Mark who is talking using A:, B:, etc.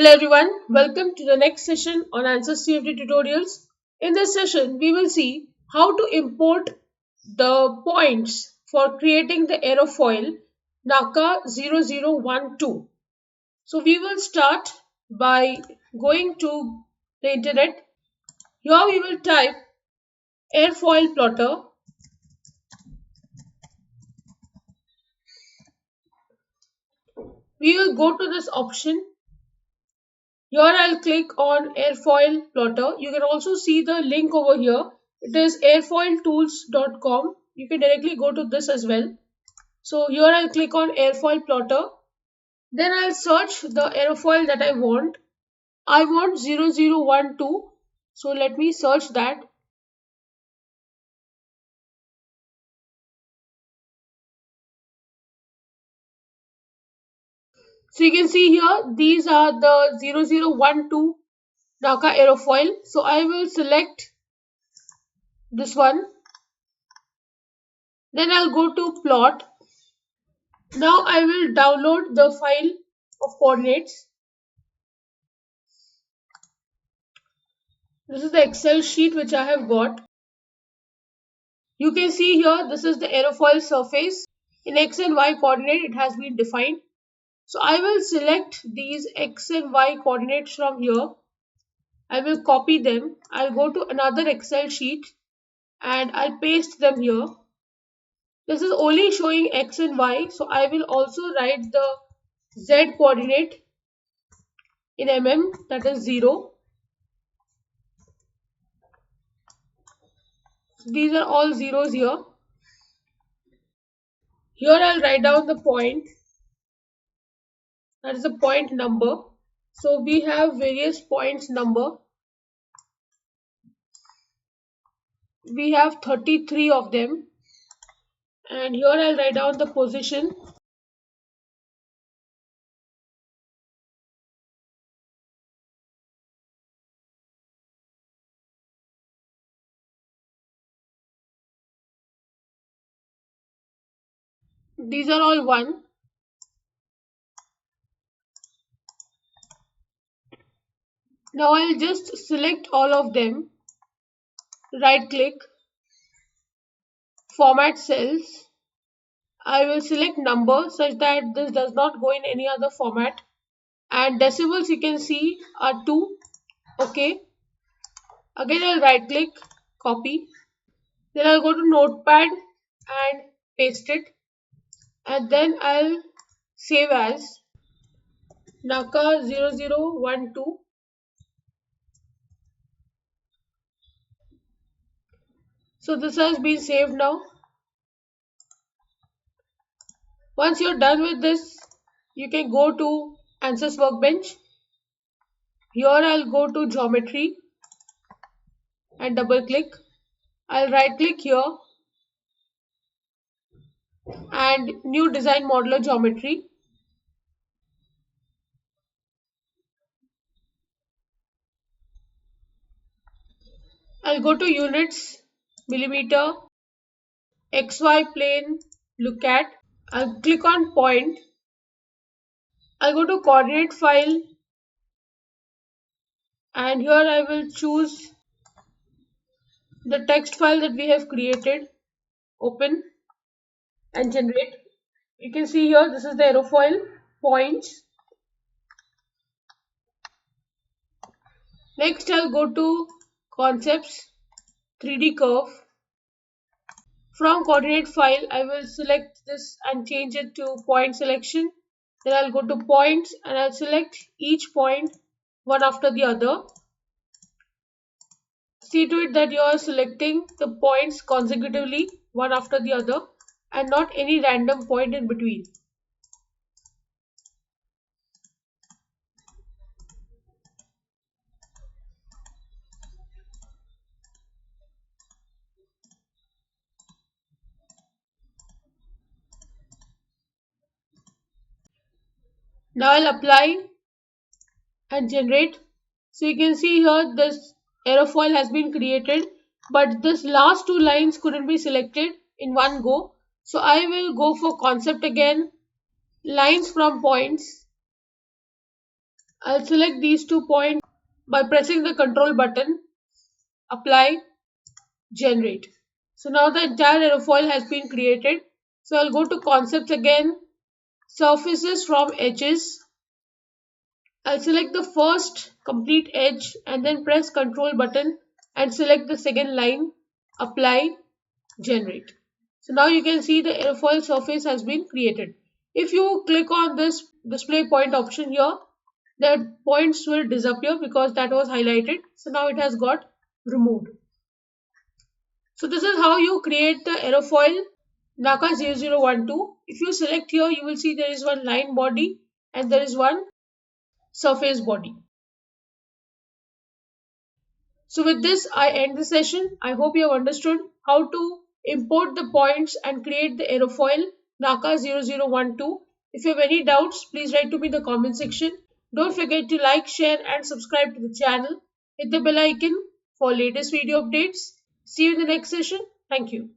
A: Hello everyone, welcome to the next session on Answers CFD tutorials. In this session, we will see how to import the points for creating the aerofoil NACA 0012. So we will start by going to the internet. Here we will type airfoil plotter. We will go to this option. Here I'll click on airfoil plotter. You can also see the link over here. It is airfoiltools.com. You can directly go to this as well. So here I'll click on airfoil plotter. Then I'll search the airfoil that I want. I want 0012. So let me search that. So you can see here these are the 0012 NACA aerofoil. So I will select this one. Then I'll go to plot. Now I will download the file of coordinates. This is the Excel sheet which I have got. You can see here this is the aerofoil surface. In X and Y coordinate it has been defined. So I will select these X and Y coordinates from here. I will copy them. I'll go to another Excel sheet and I'll paste them here. This is only showing X and Y. So I will also write the Z coordinate in mm, that is 0. These are all zeros here. Here I'll write down the point. That is the point number. So we have various points number. We have 33 of them. And here I'll write down the position. These are all 1. Now I'll just select all of them. Right click. Format cells. I will select number such that this does not go in any other format. And decimals you can see are 2. Okay. Again I'll right click. Copy. Then I'll go to notepad and paste it. And then I'll save as NACA 0012. So this has been saved now. Once you're done with this, you can go to Answers Workbench. Here I'll go to Geometry and double click. I'll right click here and New Design Modeler Geometry. I'll go to Units, Millimeter, XY plane, look at. I'll click on Point. I'll go to Coordinate File and here I will choose the text file that we have created. Open and generate. You can see here this is the aerofoil points. Next I'll go to Concepts, 3D curve. From coordinate file I will select this and change it to point selection. Then I'll go to points and I'll select each point one after the other. See to it that you are selecting the points consecutively one after the other and not any random point in between. Now I'll apply and generate. So you can see here this aerofoil has been created, but this last 2 lines couldn't be selected in one go. So I will go for concept again, lines from points. I'll select these 2 points by pressing the control button, apply, generate. So now the entire aerofoil has been created. So I'll go to concepts again, surfaces from edges. I'll select the first complete edge and then press control button and select the second line, apply, generate. So now you can see the airfoil surface has been created. If you click on this display point option here, the points will disappear because that was highlighted. So now it has got removed. So this is how you create the aerofoil NACA 0012. If you select here, you will see there is one line body and there is one surface body. So with this, I end the session. I hope you have understood how to import the points and create the aerofoil NACA 0012. If you have any doubts, please write to me in the comment section. Don't forget to like, share and subscribe to the channel. Hit the bell icon for latest video updates. See you in the next session. Thank you.